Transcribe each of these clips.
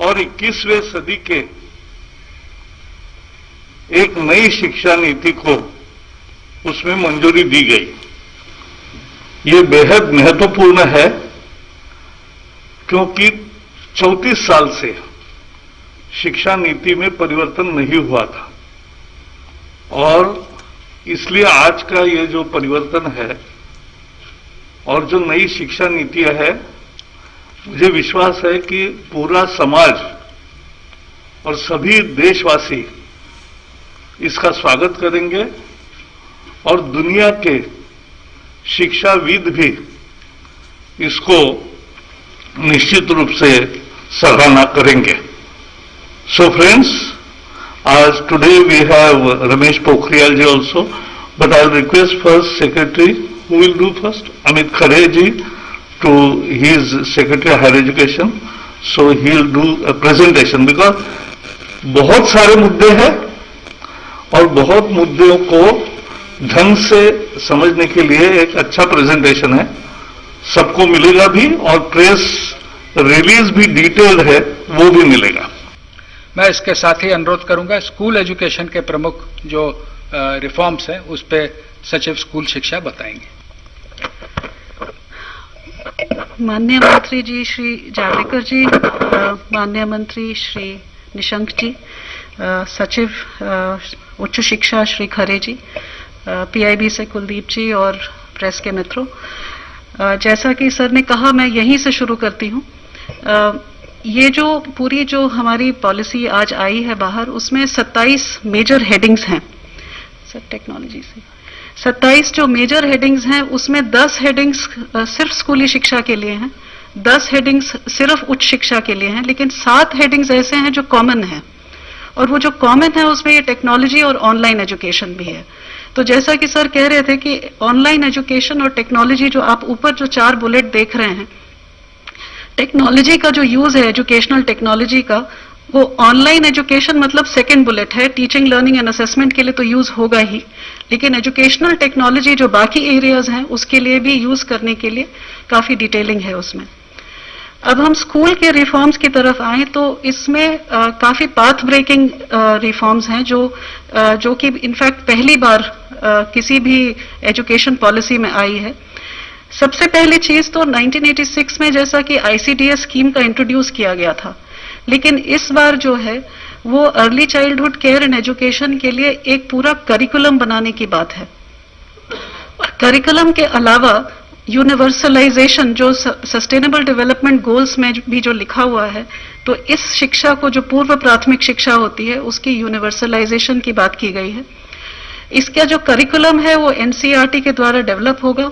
और 21वें सदी के एक नई शिक्षा नीति को उसमें मंजूरी दी गई। ये बेहद महत्वपूर्ण है क्योंकि 34 साल से शिक्षा नीति में परिवर्तन नहीं हुआ था और इसलिए आज का ये जो परिवर्तन है और जो नई शिक्षा नीतियां है, मुझे विश्वास है कि पूरा समाज और सभी देशवासी इसका स्वागत करेंगे और दुनिया के शिक्षाविद भी इसको निश्चित रूप से सराहना करेंगे। So friends, as today we have Ramesh Pokhriyal ji also, but I'll request first Secretary, who will do first? Amit Khare ji, to his Secretary of Higher Education, so he'll do a presentation because बहुत सारे मुद्दे हैं और बहुत मुद्दों को ढंग से समझने के लिए एक अच्छा प्रेजेंटेशन है, सबको मिलेगा भी और प्रेस रिलीज भी डिटेल्ड है वो भी मिलेगा। मैं इसके साथ ही अनुरोध करूंगा स्कूल एजुकेशन के प्रमुख जो रिफॉर्म्स हैं उस पे सचिव स्कूल शिक्षा बताएंगे। माननीय मंत्री जी श्री जावड़ेकर जी, माननीय मंत्री श्री निशंक जी, सचिव उच्च शिक्षा श्री खरे जी, पीआईबी से कुलदीप जी और प्रेस के मित्रों, जैसा कि सर ने कहा मैं यहीं से शुरू करती हूं। ये जो पूरी जो हमारी पॉलिसी आज आई है बाहर, उसमें 27 मेजर हेडिंग्स हैं सर, टेक्नोलॉजी से 27 जो मेजर हेडिंग्स हैं उसमें 10 हेडिंग्स सिर्फ स्कूली शिक्षा के लिए हैं, 10 हेडिंग्स सिर्फ उच्च शिक्षा के लिए हैं, लेकिन 7 हेडिंग्स ऐसे हैं जो कॉमन हैं और वो जो कॉमन है उसमें ये टेक्नोलॉजी और ऑनलाइन एजुकेशन भी है। तो जैसा कि सर कह रहे थे कि ऑनलाइन एजुकेशन और टेक्नोलॉजी जो आप ऊपर जो 4 बुलेट देख रहे हैं, टेक्नोलॉजी का जो यूज है एजुकेशनल टेक्नोलॉजी का, वो ऑनलाइन एजुकेशन मतलब सेकंड बुलेट है, टीचिंग लर्निंग एंड असेसमेंट के लिए तो यूज होगा ही, लेकिन एजुकेशनल टेक्नोलॉजी जो बाकी एरियाज हैं उसके लिए भी यूज करने के लिए काफी डिटेलिंग है उसमें। अब हम स्कूल के रिफॉर्म्स की तरफ आए तो इसमें काफी पाथ ब्रेकिंग रिफॉर्म्स हैं जो कि इनफैक्ट पहली बार किसी भी एजुकेशन पॉलिसी में आई है। सबसे पहली चीज तो 1986 में जैसा कि आईसीडीएस स्कीम का इंट्रोड्यूस किया गया था, लेकिन इस बार जो है वो early childhood care and education के लिए एक पूरा करिकुलम बनाने की बात है। करिकुलम के अलावा यूनिवर्सलाइजेशन जो सस्टेनेबल डेवलपमेंट गोल्स में भी जो लिखा हुआ है, तो इस शिक्षा को जो पूर्व प्राथमिक शिक्षा होती है उसकी यूनिवर्सलाइजेशन की बात की गई है। इसका जो करिकुलम है वो एनसीईआरटी के द्वारा डेवलप होगा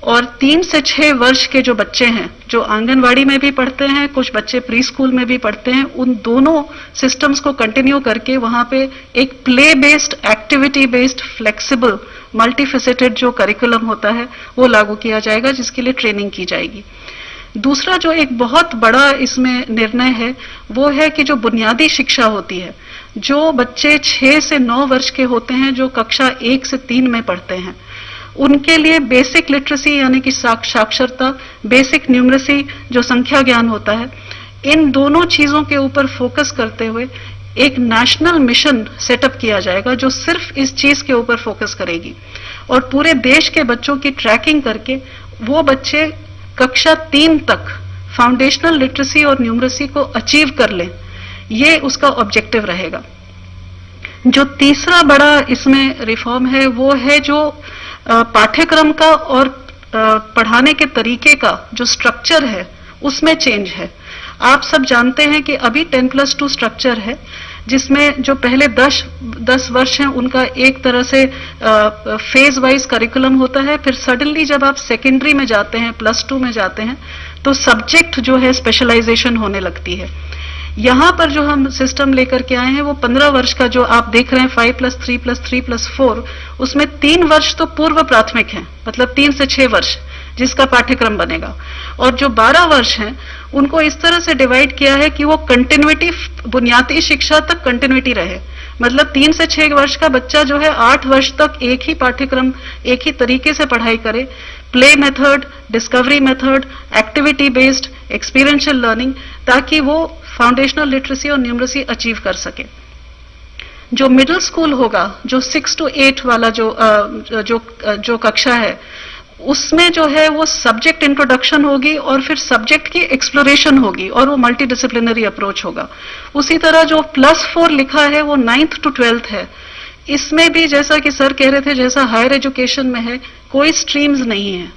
और 3 से 6 वर्ष के जो बच्चे हैं जो आंगनवाड़ी में भी पढ़ते हैं, कुछ बच्चे प्री स्कूल में भी पढ़ते हैं, उन दोनों सिस्टम्स को कंटिन्यू करके वहां पे एक play based, activity based, flexible, multifaceted जो करिकुलम होता है वो लागू किया जाएगा, जिसके लिए ट्रेनिंग की जाएगी। दूसरा जो एक बहुत बड़ा इसमें निर्णय है वो है कि जो बुनियादी शिक्षा होती है, जो बच्चे 6 से 9 वर्ष के होते हैं जो कक्षा 1 से 3 में पढ़ते हैं, उनके लिए बेसिक लिटरेसी यानी कि साक्षरता, बेसिक न्यूमरेसी जो संख्या ज्ञान होता है, इन दोनों चीजों के ऊपर फोकस करते हुए एक नेशनल मिशन सेटअप किया जाएगा जो सिर्फ इस चीज के ऊपर फोकस करेगी और पूरे देश के बच्चों की ट्रैकिंग करके वो बच्चे कक्षा 3 तक फाउंडेशनल लिटरेसी और न्यूमरेसी को अचीव कर लें, ये उसका ऑब्जेक्टिव रहेगा। जो तीसरा बड़ा इसमें रिफॉर्म है वो है जो पाठ्यक्रम का और पढ़ाने के तरीके का जो स्ट्रक्चर है उसमें चेंज है। आप सब जानते हैं कि अभी 10+2 स्ट्रक्चर है जिसमें जो पहले 10 वर्ष हैं उनका एक तरह से फेज वाइज करिकुलम होता है, फिर सडनली जब आप सेकेंडरी में जाते हैं, +2 में जाते हैं, तो सब्जेक्ट जो है स्पेशलाइजेशन होने लगती है। यहां पर जो हम सिस्टम लेकर के आए हैं वो 15 वर्ष का जो आप देख रहे हैं 5+3+3+4, उसमें 3 वर्ष तो पूर्व प्राथमिक है, मतलब 3 से 6 वर्ष जिसका पाठ्यक्रम बनेगा, और जो 12 वर्ष हैं उनको इस तरह से डिवाइड किया है कि वो कंटिन्यूटी, बुनियादी शिक्षा तक कंटिन्यूटी रहे, मतलब 3 से 6 वर्ष का बच्चा जो है 8 वर्ष तक एक ही पाठ्यक्रम, एक ही तरीके से पढ़ाई करे, play method, discovery method, activity based, experiential learning, ताकि वो फाउंडेशनल लिटरेसी और न्यूमरेसी अचीव कर सके। जो मिडिल स्कूल होगा, जो 6 to 8 वाला जो कक्षा है, उसमें जो है वो सब्जेक्ट इंट्रोडक्शन होगी और फिर सब्जेक्ट की एक्सप्लोरेशन होगी और वो मल्टी डिसिप्लिनरी अप्रोच होगा। उसी तरह जो +4 लिखा है वो 9th to 12th है। इसमें भी जैसा कि सर कह रहे थे, जैसा हायर एजुकेशन में है, कोई स्ट्रीम्स नहीं है,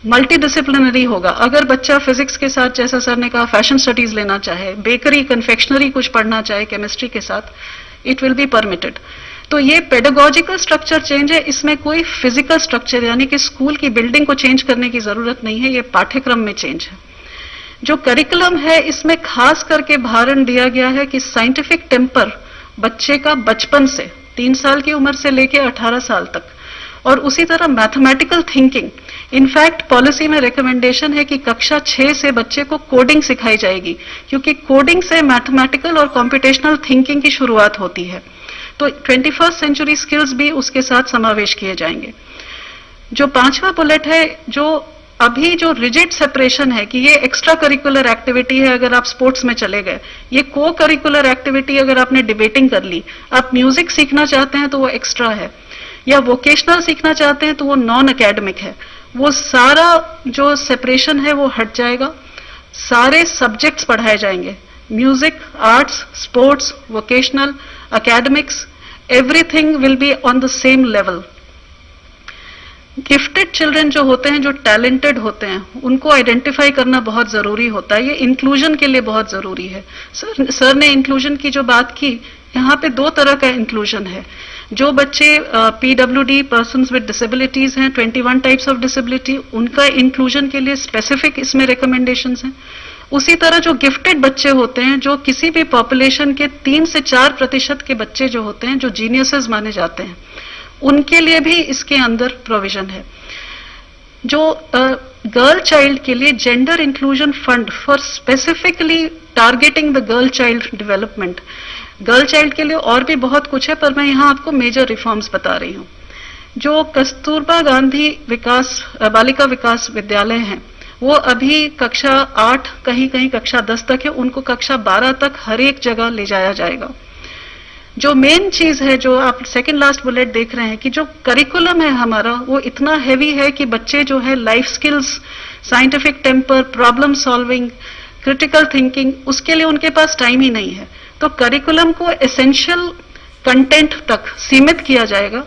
मल्टी डिसिप्लिनरी होगा। अगर बच्चा फिजिक्स के साथ, जैसा सर ने कहा, फैशन स्टडीज लेना चाहे, बेकरी कन्फेक्शनरी कुछ पढ़ना चाहे केमिस्ट्री के साथ, इट विल बी परमिटेड। तो ये पेडागोजिकल स्ट्रक्चर चेंज है, इसमें कोई फिजिकल स्ट्रक्चर यानी कि स्कूल की बिल्डिंग को चेंज करने की जरूरत नहीं है, ये पाठ्यक्रम में चेंज है। जो करिकुलम है, इसमें खास करके भारण दिया गया है कि साइंटिफिक टेम्पर बच्चे का बचपन से 3 साल की उम्र से लेकर 18 साल तक, और उसी तरह मैथमेटिकल थिंकिंग। इनफैक्ट पॉलिसी में रिकमेंडेशन है कि कक्षा 6 से बच्चे को कोडिंग सिखाई जाएगी, क्योंकि कोडिंग से मैथमेटिकल और कॉम्पिटेशनल थिंकिंग की शुरुआत होती है। तो 21st सेंचुरी स्किल्स भी उसके साथ समावेश किए जाएंगे। जो 5वां बुलेट है, जो अभी जो रिजिड सेपरेशन है कि ये एक्स्ट्रा करिकुलर एक्टिविटी है अगर आप स्पोर्ट्स में चले गए, ये को करिकुलर एक्टिविटी अगर आपने डिबेटिंग कर ली, आप म्यूजिक सीखना चाहते हैं तो वो एक्स्ट्रा है, या वोकेशनल सीखना चाहते हैं तो वो नॉन एकेडमिक है। वो सारा जो सेपरेशन है वो हट जाएगा, सारे सब्जेक्ट्स पढ़ाए जाएंगे, music, arts, sports, vocational, academics, everything will be on the same level. Gifted children जो होते हैं, जो टैलेंटेड होते हैं, उनको आइडेंटिफाई करना बहुत जरूरी होता है, ये इंक्लूजन के लिए बहुत जरूरी है। सर ने इंक्लूजन की जो बात की, यहाँ पे 2 तरह का इंक्लूजन है। जो बच्चे PWD पर्सन्स विद डिसेबिलिटीज हैं, 21 टाइप्स ऑफ डिसेबिलिटी, उनका इंक्लूजन के लिए स्पेसिफिक इसमें रिकमेंडेशंस हैं। उसी तरह जो गिफ्टेड बच्चे होते हैं, जो किसी भी पॉपुलेशन के 3 से 4% के बच्चे जो होते हैं, जो जीनियसेस माने जाते हैं, उनके लिए भी इसके अंदर प्रोविजन है। जो गर्ल चाइल्ड के लिए gender inclusion fund for specifically targeting the girl child development, girl child के लिए और भी बहुत कुछ है, पर मैं यहाँ आपको मेजर रिफॉर्म्स बता रही हूँ। जो कस्तूरबा गांधी बालिका विकास विद्यालय हैं, वो अभी कक्षा 8, कहीं कहीं कक्षा 10 तक है, उनको कक्षा 12 तक हर एक जगह ले जाया जाएगा। जो मेन चीज है, जो आप सेकंड लास्ट बुलेट देख रहे हैं, कि जो करिकुलम है हमारा, वो इतना हैवी है कि बच्चे जो है life skills, scientific temper, problem solving, critical thinking, उसके लिए उनके पास टाइम ही नहीं है। तो करिकुलम को एसेंशियल कंटेंट तक सीमित किया जाएगा,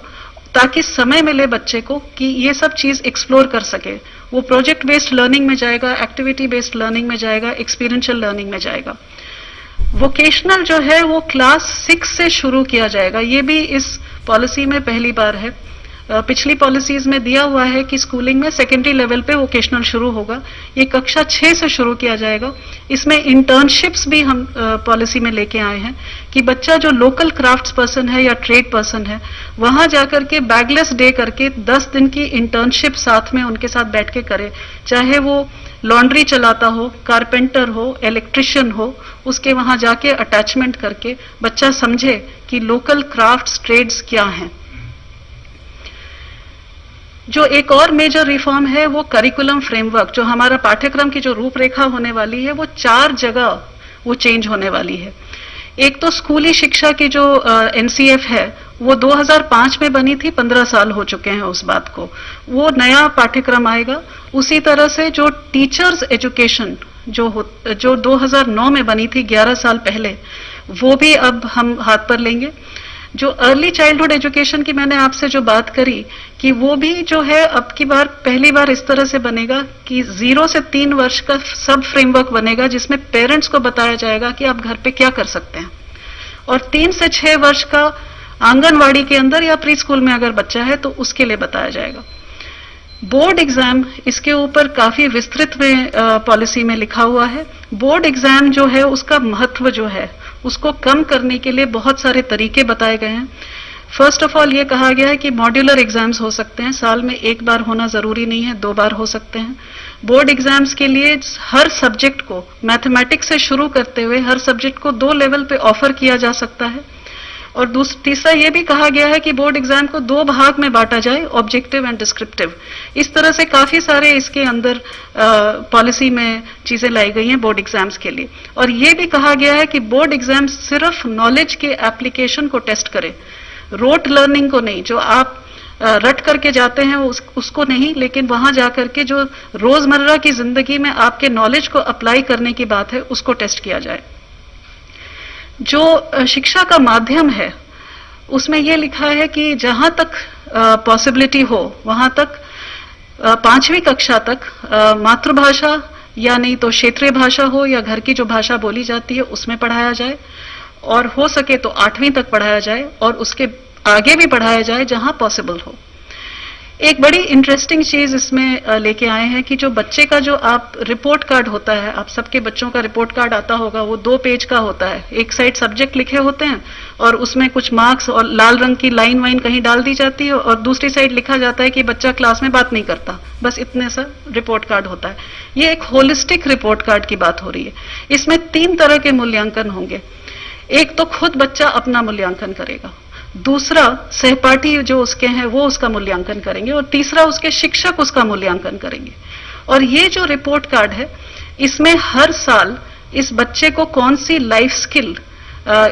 ताकि समय मिले बच्चे को कि ये सब चीज एक्सप्लोर कर सके। वो प्रोजेक्ट बेस्ड लर्निंग में जाएगा, एक्टिविटी बेस्ड लर्निंग में जाएगा, एक्सपीरियंशियल लर्निंग में जाएगा। वोकेशनल जो है वो क्लास 6 से शुरू किया जाएगा, ये भी इस पॉलिसी में पहली बार है। पिछली पॉलिसीज में दिया हुआ है कि स्कूलिंग में सेकेंडरी लेवल पे वोकेशनल शुरू होगा, ये कक्षा 6 से शुरू किया जाएगा। इसमें इंटर्नशिप्स भी हम पॉलिसी में लेके आए हैं कि बच्चा जो लोकल क्राफ्ट्स पर्सन है या ट्रेड पर्सन है, वहां जाकर के बैगलेस डे करके 10 दिन की इंटर्नशिप साथ में उनके साथ बैठ के करे, चाहे वो लॉन्ड्री चलाता हो, कारपेंटर हो, इलेक्ट्रिशियन हो, उसके वहां जाके अटैचमेंट करके बच्चा समझे कि लोकल क्राफ्ट्स, ट्रेड्स क्या हैं। जो एक और मेजर रिफॉर्म है वो करिकुलम फ्रेमवर्क, जो हमारा पाठ्यक्रम की जो रूपरेखा होने वाली है, वो 4 जगह वो चेंज होने वाली है। एक तो स्कूली शिक्षा की जो NCF है, वो 2005 में बनी थी, 15 साल हो चुके हैं उस बात को, वो नया पाठ्यक्रम आएगा। उसी तरह से जो टीचर्स एजुकेशन जो 2009 में बनी थी, 11 साल पहले, वो भी अब हम हाथ पर लेंगे। जो अर्ली चाइल्डहुड एजुकेशन की मैंने आपसे जो बात करी, कि वो भी जो है अब की बार पहली बार इस तरह से बनेगा कि 0 से 3 वर्ष का सब फ्रेमवर्क बनेगा, जिसमें पेरेंट्स को बताया जाएगा कि आप घर पे क्या कर सकते हैं, और 3 से 6 वर्ष का आंगनवाड़ी के अंदर या प्री स्कूल में अगर बच्चा है तो उसके लिए बताया जाएगा। बोर्ड एग्जाम, इसके ऊपर काफी विस्तृत में पॉलिसी में लिखा हुआ है। बोर्ड एग्जाम जो है उसका महत्व जो है उसको कम करने के लिए बहुत सारे तरीके बताए गए हैं। फर्स्ट ऑफ ऑल ये कहा गया है कि मॉड्यूलर एग्जाम्स हो सकते हैं, साल में 1 बार होना जरूरी नहीं है, 2 बार हो सकते हैं। बोर्ड एग्जाम्स के लिए हर सब्जेक्ट को मैथमेटिक्स से शुरू करते हुए हर सब्जेक्ट को 2 लेवल पे ऑफर किया जा सकता है। और तीसरा ये भी कहा गया है कि बोर्ड एग्जाम को 2 भाग में बांटा जाए, ऑब्जेक्टिव एंड डिस्क्रिप्टिव। इस तरह से काफी सारे इसके अंदर पॉलिसी में चीजें लाई गई हैं बोर्ड एग्जाम्स के लिए। और ये भी कहा गया है कि बोर्ड एग्जाम सिर्फ नॉलेज के एप्लीकेशन को टेस्ट करे, रोट लर्निंग को नहीं, जो आप रट करके जाते हैं उसको नहीं, लेकिन वहां जाकर के जो रोजमर्रा की जिंदगी में आपके नॉलेज को अप्लाई करने की बात है उसको टेस्ट किया जाए। जो शिक्षा का माध्यम है उसमें यह लिखा है कि जहां तक पॉसिबिलिटी हो वहां तक 5वीं कक्षा तक मातृभाषा या नहीं तो क्षेत्रीय भाषा हो या घर की जो भाषा बोली जाती है उसमें पढ़ाया जाए, और हो सके तो 8वीं तक पढ़ाया जाए और उसके आगे भी पढ़ाया जाए जहां पॉसिबल हो। एक बड़ी इंटरेस्टिंग चीज इसमें लेके आए हैं कि जो बच्चे का जो आप रिपोर्ट कार्ड होता है, आप सबके बच्चों का रिपोर्ट कार्ड आता होगा, वो 2 पेज का होता है। एक साइड सब्जेक्ट लिखे होते हैं और उसमें कुछ मार्क्स और लाल रंग की लाइन वाइन कहीं डाल दी जाती है, और दूसरी साइड लिखा जाता है कि बच्चा क्लास में बात नहीं करता। बस इतने सा रिपोर्ट कार्ड होता है। ये एक होलिस्टिक रिपोर्ट कार्ड की बात हो रही है। इसमें 3 तरह के मूल्यांकन होंगे। एक तो खुद बच्चा अपना मूल्यांकन करेगा, दूसरा सहपाठी जो उसके हैं वो उसका मूल्यांकन करेंगे, और तीसरा उसके शिक्षक उसका मूल्यांकन करेंगे। और ये जो रिपोर्ट कार्ड है इसमें हर साल इस बच्चे को कौन सी लाइफ स्किल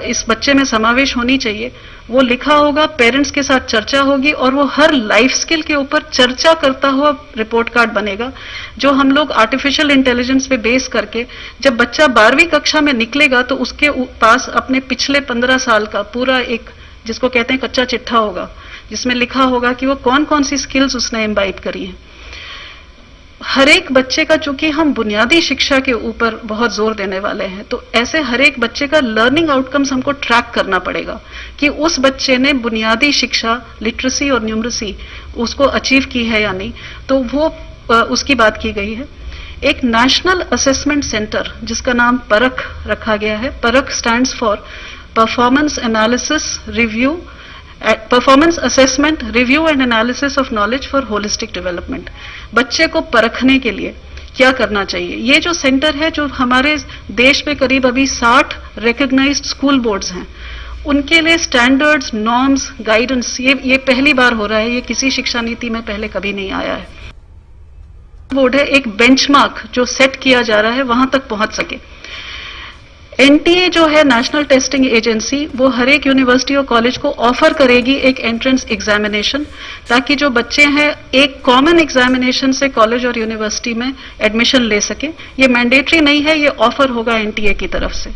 इस बच्चे में समावेश होनी चाहिए वो लिखा होगा, पेरेंट्स के साथ चर्चा होगी, और वो हर लाइफ स्किल के ऊपर चर्चा करता हुआ रिपोर्ट कार्ड बनेगा, जो हम लोग आर्टिफिशियल इंटेलिजेंस पे बेस करके जब बच्चा 12वीं कक्षा में निकलेगा तो उसके पास अपने पिछले 15 साल का पूरा एक, जिसको कहते हैं कच्चा चिट्ठा होगा, जिसमें लिखा होगा कि वो कौन कौन सी स्किल्स उसने इम्बाइब करी हैं। हर एक बच्चे का, चूंकि हम बुनियादी शिक्षा के ऊपर बहुत जोर देने वाले हैं, तो ऐसे हर एक बच्चे का लर्निंग आउटकम्स हमको ट्रैक करना पड़ेगा कि उस बच्चे ने बुनियादी शिक्षा, लिटरेसी और न्यूमरेसी उसको अचीव की है या नहीं। तो वो उसकी बात की गई है। एक नेशनल असेसमेंट सेंटर जिसका नाम परख रखा गया है। परख stands for performance analysis review, performance assessment review and analysis of knowledge for holistic development. बच्चे को परखने के लिए क्या करना चाहिए, ये जो सेंटर है, जो हमारे देश में करीब अभी 60 रिकॉग्नाइज्ड स्कूल बोर्ड्स हैं, उनके लिए स्टैंडर्ड्स, नॉर्म्स, गाइडेंस, ये पहली बार हो रहा है। ये किसी शिक्षा नीति में पहले कभी नहीं आया है। बोर्ड है एक बेंचमार्क जो सेट किया जा रहा है वहां तक पहुंच सके। एनटीए जो है नेशनल टेस्टिंग एजेंसी, वो हर एक यूनिवर्सिटी और कॉलेज को ऑफर करेगी एक एंट्रेंस एग्जामिनेशन, ताकि जो बच्चे हैं एक कॉमन एग्जामिनेशन से कॉलेज और यूनिवर्सिटी में एडमिशन ले सके। ये मैंडेटरी नहीं है, ये ऑफर होगा एनटीए की तरफ से।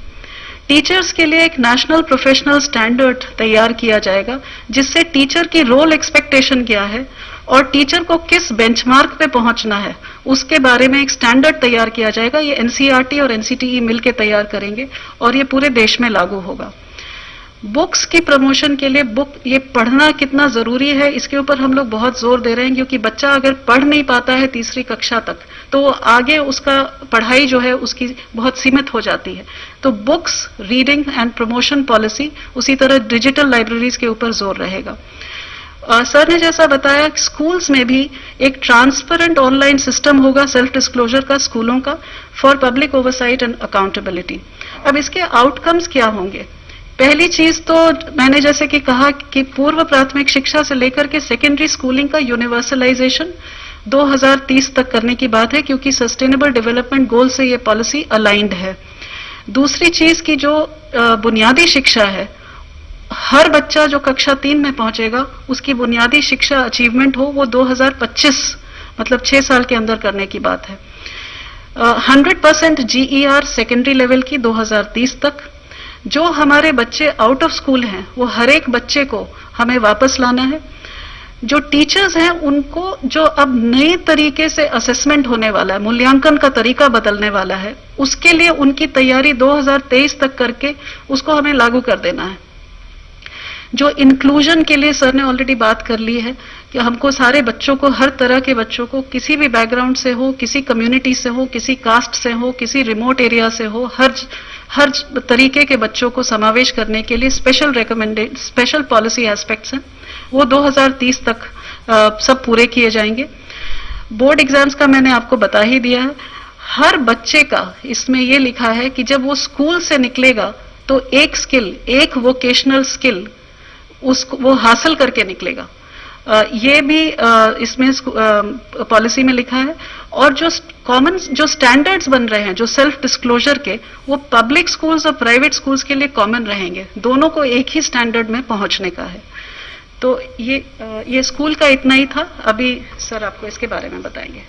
टीचर्स के लिए एक नेशनल प्रोफेशनल स्टैंडर्ड तैयार किया जाएगा, जिससे टीचर की रोल एक्सपेक्टेशन क्या है और टीचर को किस बेंचमार्क पे पहुंचना है उसके बारे में एक स्टैंडर्ड तैयार किया जाएगा। ये एनसीईआरटी और एनसीटीई मिलकर तैयार करेंगे और ये पूरे देश में लागू होगा। बुक्स की प्रमोशन के लिए बुक, ये पढ़ना कितना जरूरी है इसके ऊपर हम लोग बहुत जोर दे रहे हैं, क्योंकि बच्चा अगर पढ़ नहीं पाता है 3री कक्षा तक तो वो आगे उसका पढ़ाई जो है उसकी बहुत सीमित हो जाती है। तो books, reading and promotion policy, उसी तरह डिजिटल लाइब्रेरीज के ऊपर जोर रहेगा। सर ने जैसा बताया, स्कूल्स में भी एक ट्रांसपेरेंट ऑनलाइन सिस्टम होगा सेल्फ डिस्क्लोजर का स्कूलों का, for public oversight and accountability. अब इसके आउटकम्स क्या होंगे? पहली चीज तो मैंने जैसे कि कहा कि पूर्व प्राथमिक शिक्षा से लेकर के सेकेंडरी स्कूलिंग का यूनिवर्सलाइजेशन 2030 तक करने की बात है, क्योंकि सस्टेनेबल डेवलपमेंट गोल से ये पॉलिसी अलाइंड है। दूसरी चीज की जो बुनियादी शिक्षा है, हर बच्चा जो कक्षा 3 में पहुंचेगा उसकी बुनियादी शिक्षा अचीवमेंट हो, वो 2025 मतलब 6 साल के अंदर करने की बात है। 100% GER सेकेंडरी लेवल की 2030 तक। जो हमारे बच्चे आउट ऑफ स्कूल हैं वो हर एक बच्चे को हमें वापस लाना है। जो टीचर्स हैं उनको जो अब नए तरीके से असेसमेंट होने वाला है, मूल्यांकन का तरीका बदलने वाला है, उसके लिए उनकी तैयारी 2023 तक करके उसको हमें लागू कर देना है। जो इंक्लूजन के लिए सर ने ऑलरेडी बात कर ली है कि हमको सारे बच्चों को, हर तरह के बच्चों को, किसी भी बैकग्राउंड से हो, किसी कम्युनिटी से हो, किसी कास्ट से हो, किसी रिमोट एरिया से हो, हर तरीके के बच्चों को समावेश करने के लिए स्पेशल पॉलिसी एस्पेक्ट्स हैं, वो 2030 तक सब पूरे किए जाएंगे। बोर्ड एग्जाम्स का मैंने आपको बता ही दिया है। हर बच्चे का इसमें ये लिखा है कि जब वो स्कूल से निकलेगा तो एक स्किल, एक वोकेशनल स्किल उसको वो हासिल करके निकलेगा। ये भी इसमें पॉलिसी में लिखा है। और जो कॉमन जो स्टैंडर्ड्स बन रहे हैं जो सेल्फ डिस्क्लोजर के, वो पब्लिक स्कूल्स और प्राइवेट स्कूल्स के लिए कॉमन रहेंगे, दोनों को एक ही स्टैंडर्ड में पहुंचने का है। तो ये स्कूल का इतना ही था। अभी सर आपको इसके बारे में बताएंगे।